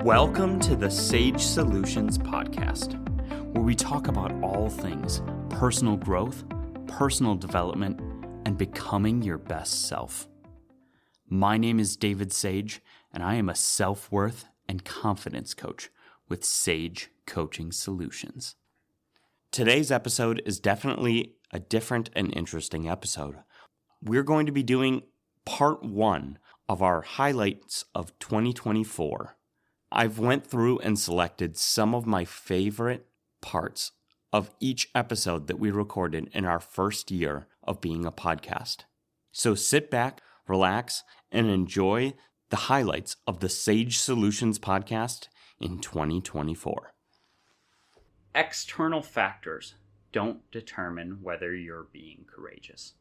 Welcome to the Sage Solutions podcast, where we talk about all things personal growth, personal development, and becoming your best self. My name is David Sage, and I am a self-worth and confidence coach with Sage Coaching Solutions. Today's episode is definitely a different and interesting episode. We're going to be doing part one of our highlights of 2024. I've went through and selected some of my favorite parts of each episode that we recorded in our first year of being a podcast. So sit back, relax, and enjoy the highlights of the Sage Solutions podcast in 2024. External factors don't determine whether you're being courageous.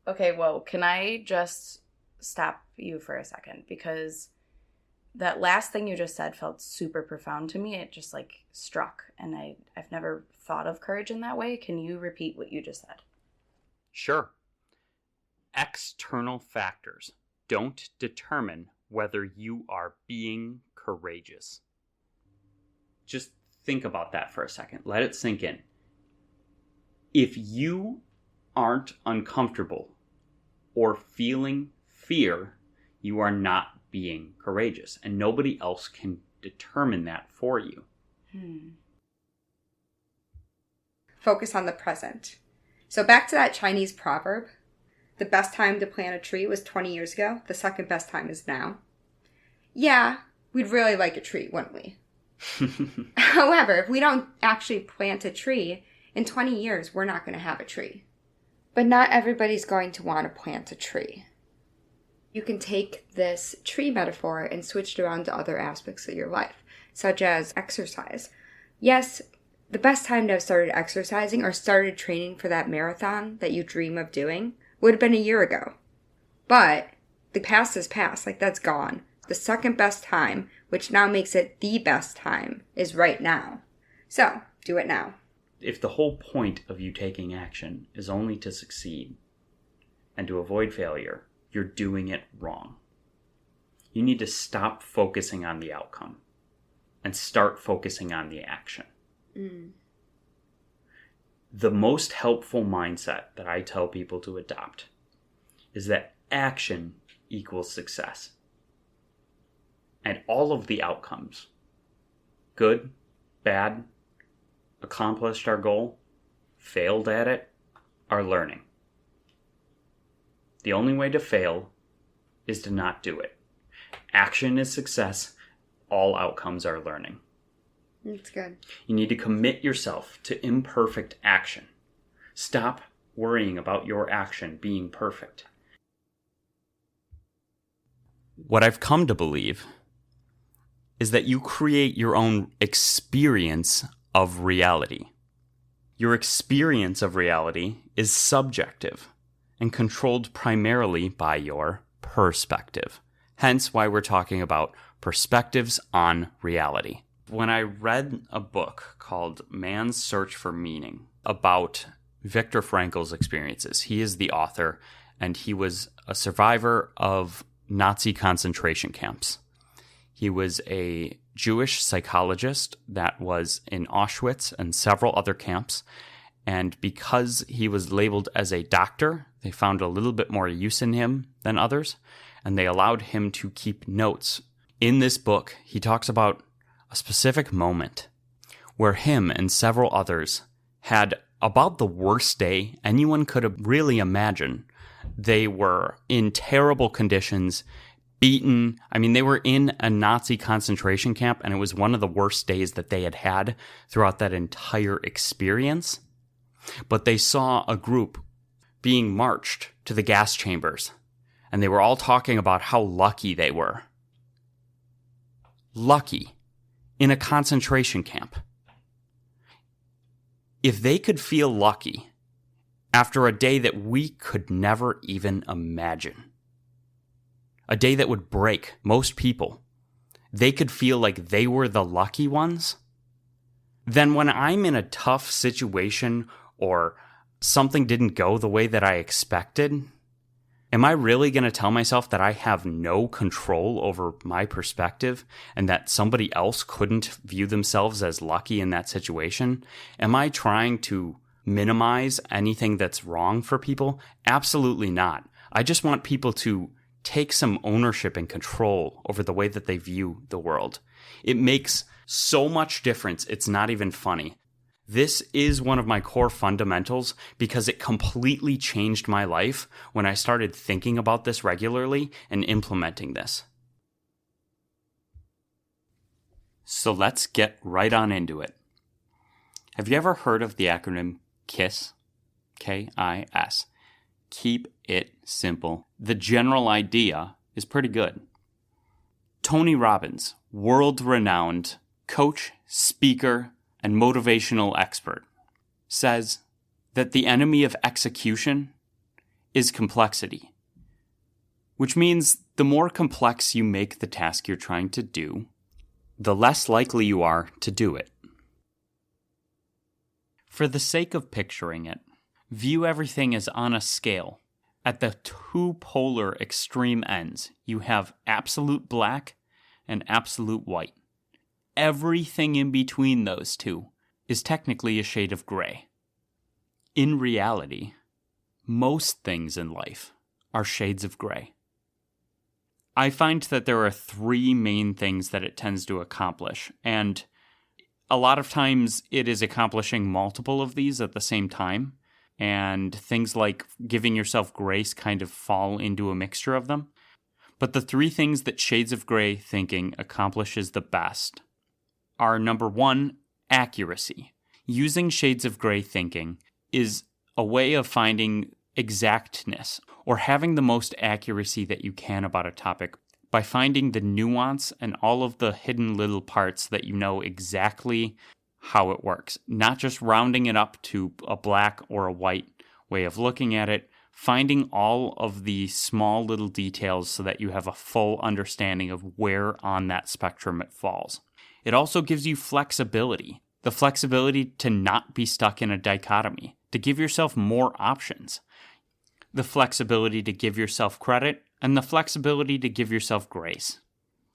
Okay, well, can I just stop you for a second? Because that last thing you just said felt super profound to me. It just struck, and I've never thought of courage in that way. Can you repeat what you just said? Sure. External factors don't determine whether you are being courageous. Just think about that for a second. Let it sink in. If you aren't uncomfortable or feeling fear, you are not being courageous, and nobody else can determine that for you. Focus on the present. So back to that Chinese proverb, the best time to plant a tree was 20 years ago. The second best time is now. Yeah, we'd really like a tree, wouldn't we? However, if we don't actually plant a tree, in 20 years, we're not going to have a tree. But not everybody's going to want to plant a tree. You can take this tree metaphor and switch it around to other aspects of your life, such as exercise. Yes, the best time to have started exercising or started training for that marathon that you dream of doing would have been a year ago. But the past is past, that's gone. The second best time, which now makes it the best time, is right now. So, do it now. If the whole point of you taking action is only to succeed and to avoid failure, you're doing it wrong. You need to stop focusing on the outcome and start focusing on the action. The most helpful mindset that I tell people to adopt is that action equals success. And all of the outcomes, good, bad, accomplished our goal, failed at it, are learning. The only way to fail is to not do it. Action is success. All outcomes are learning. That's good. You need to commit yourself to imperfect action. Stop worrying about your action being perfect. What I've come to believe is that you create your own experience of reality. Your experience of reality is subjective and controlled primarily by your perspective. Hence why we're talking about perspectives on reality. When I read a book called Man's Search for Meaning about Viktor Frankl's experiences, he is the author, and he was a survivor of Nazi concentration camps. He was a Jewish psychologist that was in Auschwitz and several other camps. And because he was labeled as a doctor, they found a little bit more use in him than others, and they allowed him to keep notes. In this book, he talks about a specific moment where him and several others had about the worst day anyone could have really imagined. They were in terrible conditions, beaten. They were in a Nazi concentration camp, and it was one of the worst days that they had had throughout that entire experience. But they saw a group being marched to the gas chambers, and they were all talking about how lucky they were. Lucky in a concentration camp. If they could feel lucky after a day that we could never even imagine, a day that would break most people, they could feel like they were the lucky ones, then when I'm in a tough situation or something didn't go the way that I expected, Am I really going to tell myself that I have no control over my perspective and that somebody else couldn't view themselves as lucky in that situation? Am I trying to minimize anything that's wrong for people? Absolutely not. I just want people to take some ownership and control over the way that they view the world. It makes so much difference. It's not even funny. This is one of my core fundamentals because it completely changed my life when I started thinking about this regularly and implementing this. So let's get right on into it. Have you ever heard of the acronym KISS? K-I-S. Keep it simple. The general idea is pretty good. Tony Robbins, world-renowned coach, speaker, and motivational expert, says that the enemy of execution is complexity, which means the more complex you make the task you're trying to do, the less likely you are to do it. For the sake of picturing it, view everything as on a scale. At the two polar extreme ends, you have absolute black and absolute white. Everything in between those two is technically a shade of gray. In reality, most things in life are shades of gray. I find that there are three main things that it tends to accomplish, and a lot of times it is accomplishing multiple of these at the same time, and things like giving yourself grace kind of fall into a mixture of them. But the three things that shades of gray thinking accomplishes the best are, number one, accuracy. Using shades of gray thinking is a way of finding exactness or having the most accuracy that you can about a topic by finding the nuance and all of the hidden little parts that you know exactly how it works. Not just rounding it up to a black or a white way of looking at it, finding all of the small little details so that you have a full understanding of where on that spectrum it falls. It also gives you flexibility, the flexibility to not be stuck in a dichotomy, to give yourself more options, the flexibility to give yourself credit, and the flexibility to give yourself grace.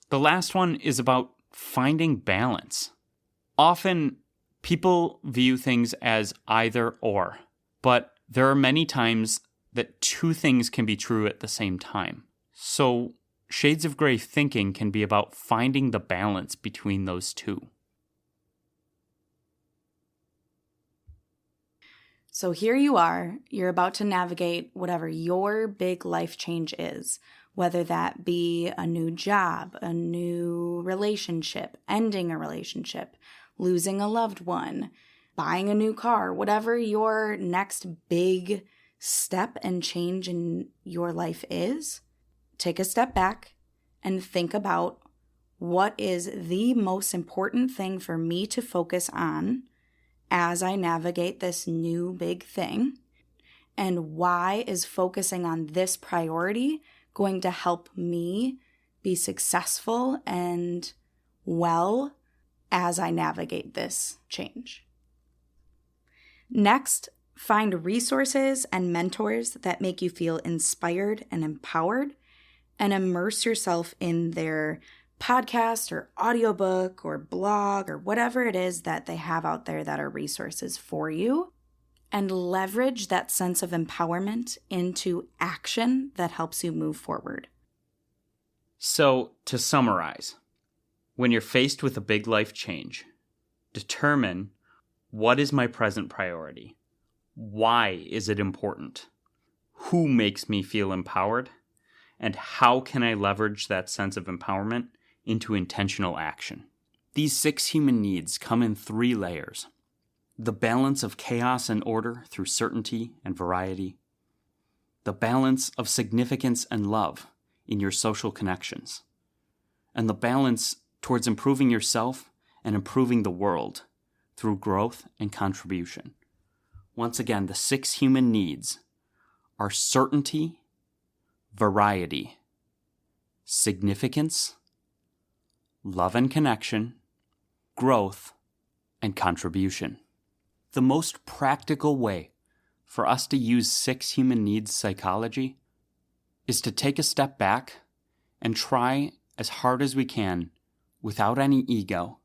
The last one is about finding balance. Often, people view things as either or, but there are many times that two things can be true at the same time. So, shades of gray thinking can be about finding the balance between those two. So here you are, you're about to navigate whatever your big life change is, whether that be a new job, a new relationship, ending a relationship, losing a loved one, buying a new car, whatever your next big step and change in your life is. Take a step back and think about what is the most important thing for me to focus on as I navigate this new big thing, and why is focusing on this priority going to help me be successful and well as I navigate this change. Next, find resources and mentors that make you feel inspired and empowered, and immerse yourself in their podcast or audiobook or blog or whatever it is that they have out there that are resources for you, and leverage that sense of empowerment into action that helps you move forward. So, to summarize, when you're faced with a big life change, determine what is my present priority? Why is it important? Who makes me feel empowered? And how can I leverage that sense of empowerment into intentional action? These 6 human needs come in 3 layers. The balance of chaos and order through certainty and variety. The balance of significance and love in your social connections. And the balance towards improving yourself and improving the world through growth and contribution. Once again, the 6 human needs are certainty, variety, significance, love and connection, growth, and contribution. The most practical way for us to use 6 human needs psychology is to take a step back and try as hard as we can, without any ego,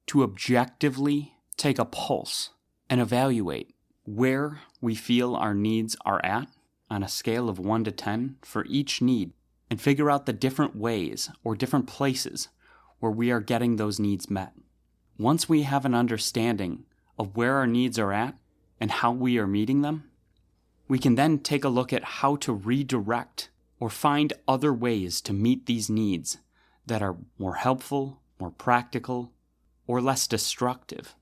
to objectively take a pulse and evaluate where we feel our needs are at on a scale of 1 to 10 for each need, and figure out the different ways or different places where we are getting those needs met. Once we have an understanding of where our needs are at and how we are meeting them, we can then take a look at how to redirect or find other ways to meet these needs that are more helpful, more practical, or less destructive.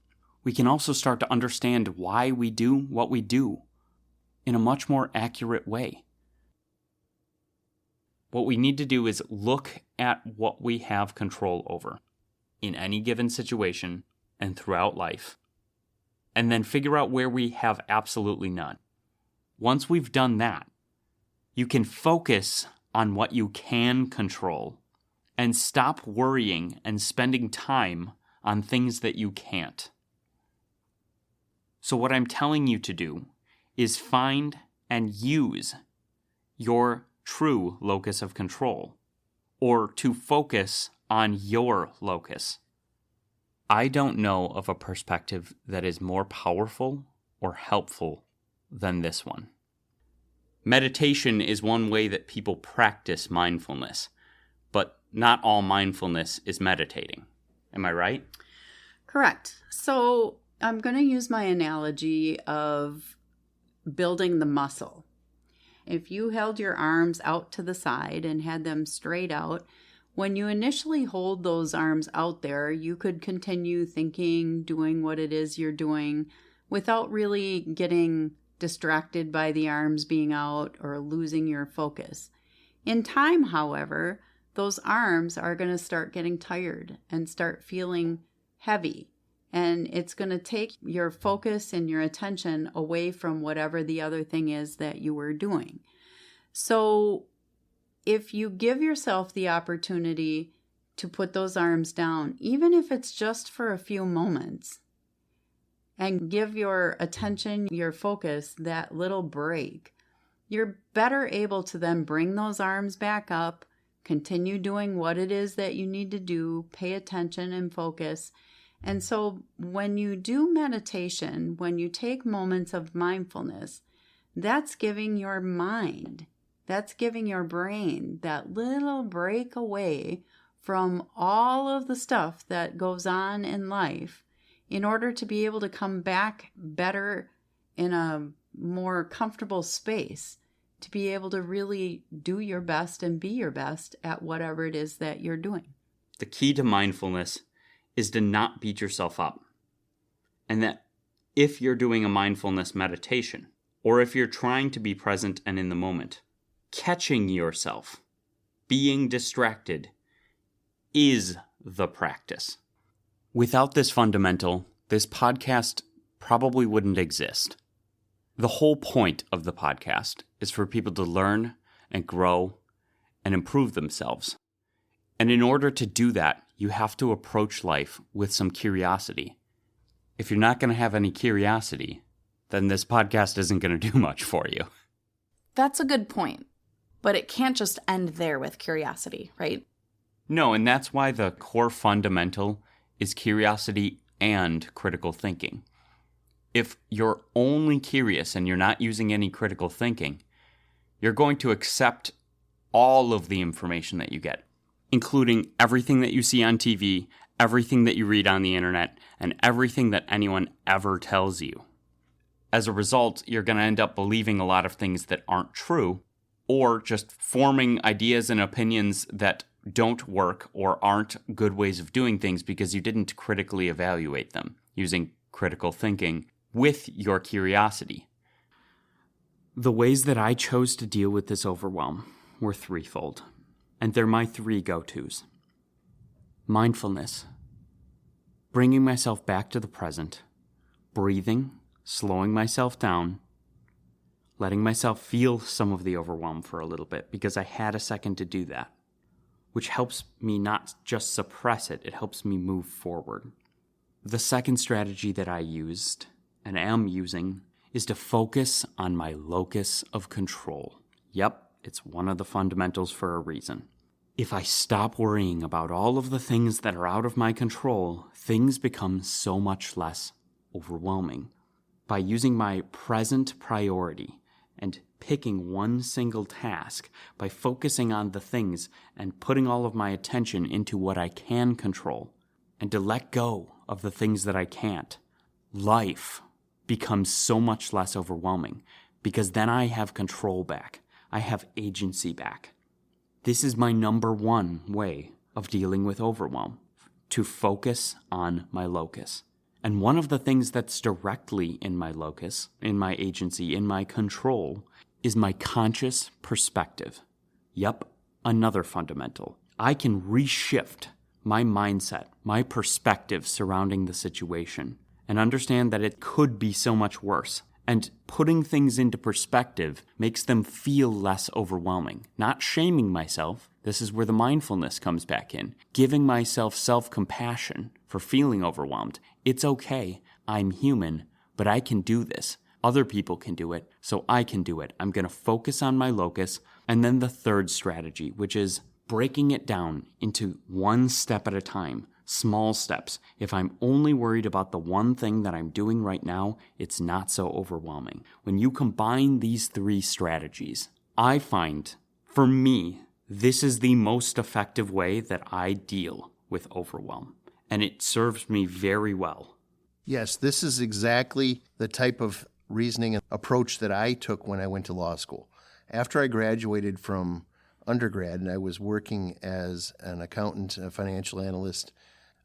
We can also start to understand why we do what we do in a much more accurate way. What we need to do is look at what we have control over in any given situation and throughout life, and then figure out where we have absolutely none. Once we've done that, you can focus on what you can control and stop worrying and spending time on things that you can't. So what I'm telling you to do is find and use your true locus of control, or to focus on your locus. I don't know of a perspective that is more powerful or helpful than this one. Meditation is one way that people practice mindfulness, but not all mindfulness is meditating. Am I right? Correct. So I'm going to use my analogy of building the muscle. If you held your arms out to the side and had them straight out, when you initially hold those arms out there, you could continue thinking, doing what it is you're doing without really getting distracted by the arms being out or losing your focus. In time, however, those arms are going to start getting tired and start feeling heavy. And it's going to take your focus and your attention away from whatever the other thing is that you were doing. So if you give yourself the opportunity to put those arms down, even if it's just for a few moments, and give your attention, your focus, that little break, you're better able to then bring those arms back up, continue doing what it is that you need to do, pay attention and focus. And so when you do meditation, when you take moments of mindfulness, that's giving your mind, that's giving your brain that little break away from all of the stuff that goes on in life, in order to be able to come back better in a more comfortable space, to be able to really do your best and be your best at whatever it is that you're doing. The key to mindfulness is to not beat yourself up. And that if you're doing a mindfulness meditation, or if you're trying to be present and in the moment, catching yourself, being distracted, is the practice. Without this fundamental, this podcast probably wouldn't exist. The whole point of the podcast is for people to learn and grow and improve themselves. And in order to do that, you have to approach life with some curiosity. If you're not going to have any curiosity, then this podcast isn't going to do much for you. That's a good point. But it can't just end there with curiosity, right? No, and that's why the core fundamental is curiosity and critical thinking. If you're only curious and you're not using any critical thinking, you're going to accept all of the information that you get, including everything that you see on TV, everything that you read on the internet, and everything that anyone ever tells you. As a result, you're going to end up believing a lot of things that aren't true, or just forming ideas and opinions that don't work or aren't good ways of doing things because you didn't critically evaluate them using critical thinking with your curiosity. The ways that I chose to deal with this overwhelm were threefold, and they're my 3 go-tos. Mindfulness, bringing myself back to the present, breathing, slowing myself down, letting myself feel some of the overwhelm for a little bit because I had a second to do that, which helps me not just suppress it, it helps me move forward. The second strategy that I used and am using is to focus on my locus of control. Yep, It's one of the fundamentals for a reason. If I stop worrying about all of the things that are out of my control, things become so much less overwhelming. By using my present priority and picking one single task, by focusing on the things and putting all of my attention into what I can control, and to let go of the things that I can't, life becomes so much less overwhelming because then I have control back. I have agency back. This is my number one way of dealing with overwhelm, to focus on my locus. And one of the things that's directly in my locus, in my agency, in my control, is my conscious perspective. Yep, another fundamental. I can reshift my mindset, my perspective surrounding the situation, and understand that it could be so much worse. And putting things into perspective makes them feel less overwhelming. Not shaming myself. This is where the mindfulness comes back in. Giving myself self-compassion for feeling overwhelmed. It's okay. I'm human, but I can do this. Other people can do it, so I can do it. I'm going to focus on my locus. And then the third strategy, which is breaking it down into one step at a time. Small steps. If I'm only worried about the one thing that I'm doing right now, it's not so overwhelming. When you combine these three strategies, I find, for me, this is the most effective way that I deal with overwhelm. And it serves me very well. Yes, this is exactly the type of reasoning and approach that I took when I went to law school. After I graduated from undergrad and I was working as an accountant, a financial analyst,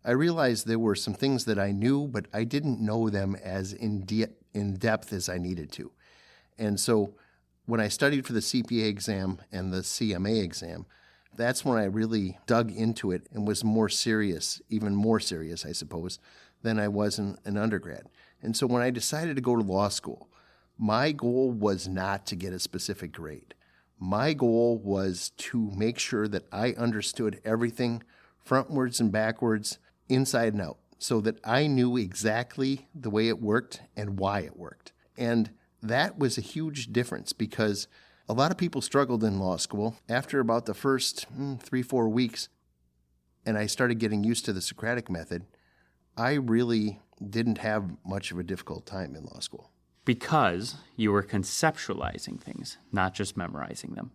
I realized there were some things that I knew, but I didn't know them as in depth as I needed to. And so when I studied for the CPA exam and the CMA exam, that's when I really dug into it and was more serious, even more serious, I suppose, than I was in an undergrad. And so when I decided to go to law school, my goal was not to get a specific grade. My goal was to make sure that I understood everything frontwards and backwards, inside and out, so that I knew exactly the way it worked and why it worked. And that was a huge difference because a lot of people struggled in law school. After about the first 3-4 weeks, and I started getting used to the Socratic method, I really didn't have much of a difficult time in law school. Because you were conceptualizing things, not just memorizing them.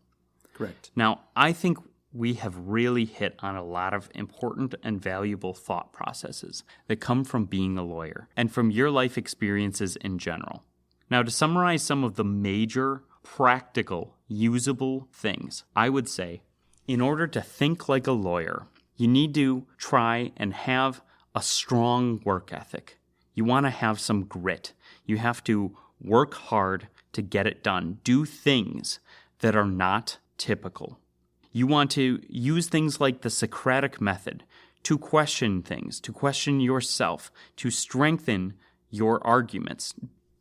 Correct. Now, I think we have really hit on a lot of important and valuable thought processes that come from being a lawyer and from your life experiences in general. Now, to summarize some of the major, practical, usable things, I would say, in order to think like a lawyer, you need to try and have a strong work ethic. You want to have some grit. You have to work hard to get it done. Do things that are not typical. You want to use things like the Socratic method to question things, to question yourself, to strengthen your arguments.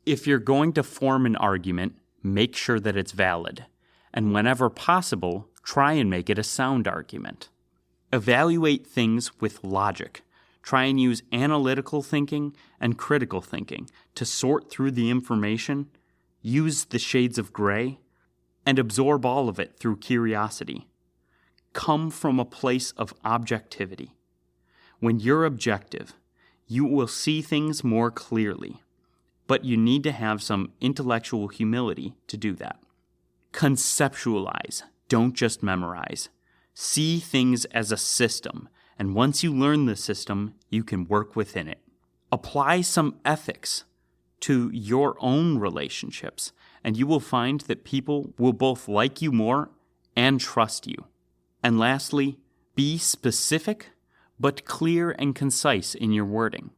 If you're going to form an argument, make sure that it's valid. And whenever possible, try and make it a sound argument. Evaluate things with logic. Try and use analytical thinking and critical thinking to sort through the information, use the shades of gray, and absorb all of it through curiosity. Come from a place of objectivity. When you're objective, you will see things more clearly, but you need to have some intellectual humility to do that. Conceptualize, don't just memorize. See things as a system, and once you learn the system, you can work within it. Apply some ethics to your own relationships, and you will find that people will both like you more and trust you. And lastly, be specific, but clear and concise in your wording.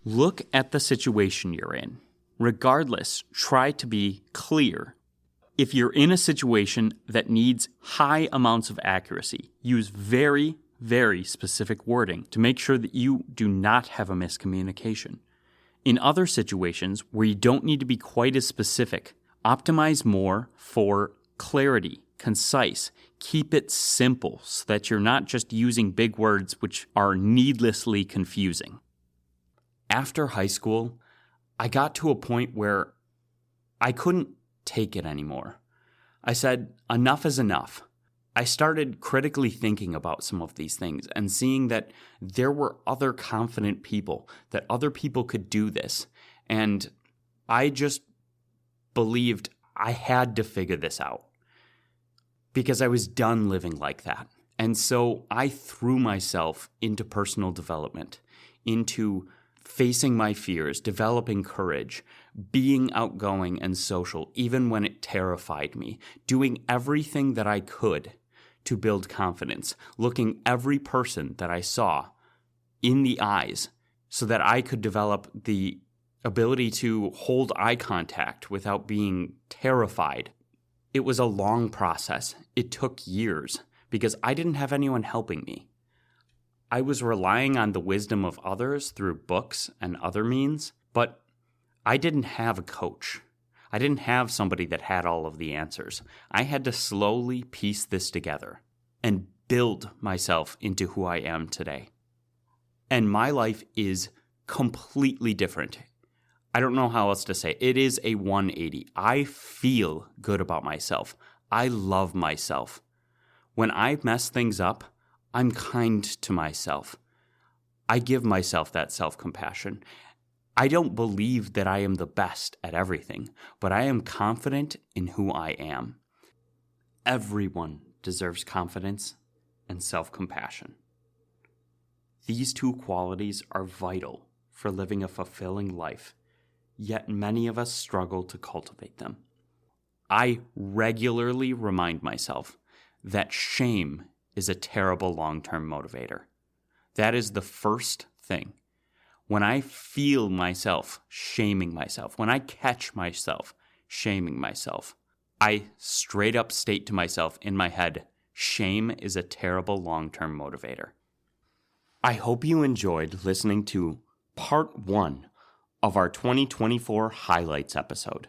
Look at the situation you're in. Regardless, try to be clear. If you're in a situation that needs high amounts of accuracy, use very, very specific wording to make sure that you do not have a miscommunication. In other situations where you don't need to be quite as specific, optimize more for clarity, concise. Keep it simple so that you're not just using big words which are needlessly confusing. After high school, I got to a point where I couldn't take it anymore. I said, enough is enough. I started critically thinking about some of these things and seeing that there were other confident people, that other people could do this. And I just believed I had to figure this out because I was done living like that. And so I threw myself into personal development, into facing my fears, developing courage, being outgoing and social, even when it terrified me, doing everything that I could to build confidence, looking every person that I saw in the eyes so that I could develop the ability to hold eye contact without being terrified. It was a long process. It took years because I didn't have anyone helping me. I was relying on the wisdom of others through books and other means, but I didn't have a coach. I didn't have somebody that had all of the answers. I had to slowly piece this together and build myself into who I am today. And my life is completely different. I don't know how else to say it. It is a 180. I feel good about myself. I love myself. When I mess things up, I'm kind to myself. I give myself that self-compassion. I don't believe that I am the best at everything, but I am confident in who I am. Everyone deserves confidence and self-compassion. These two qualities are vital for living a fulfilling life, yet many of us struggle to cultivate them. I regularly remind myself that shame is a terrible long-term motivator. That is the first thing. When I feel myself shaming myself, when I catch myself shaming myself, I straight up state to myself in my head, shame is a terrible long-term motivator. I hope you enjoyed listening to part 1 of our 2024 highlights episode.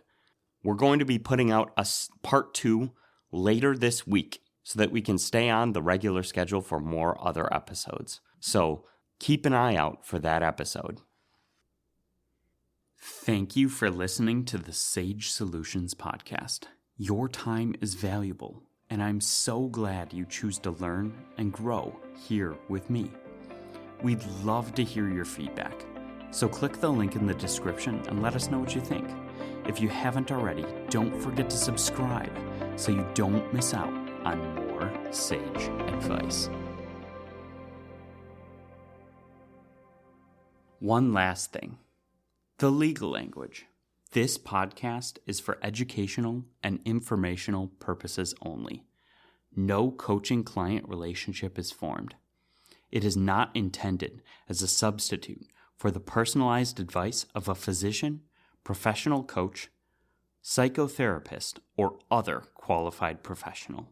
We're going to be putting out a part 2 later this week so that we can stay on the regular schedule for more other episodes. So keep an eye out for that episode. Thank you for listening to the Sage Solutions podcast. Your time is valuable, and I'm so glad you choose to learn and grow here with me. We'd love to hear your feedback, so click the link in the description and let us know what you think. If you haven't already, don't forget to subscribe so you don't miss out on more sage advice. One last thing. The legal language. This podcast is for educational and informational purposes only. No coaching-client relationship is formed. It is not intended as a substitute for the personalized advice of a physician, professional coach, psychotherapist, or other qualified professional.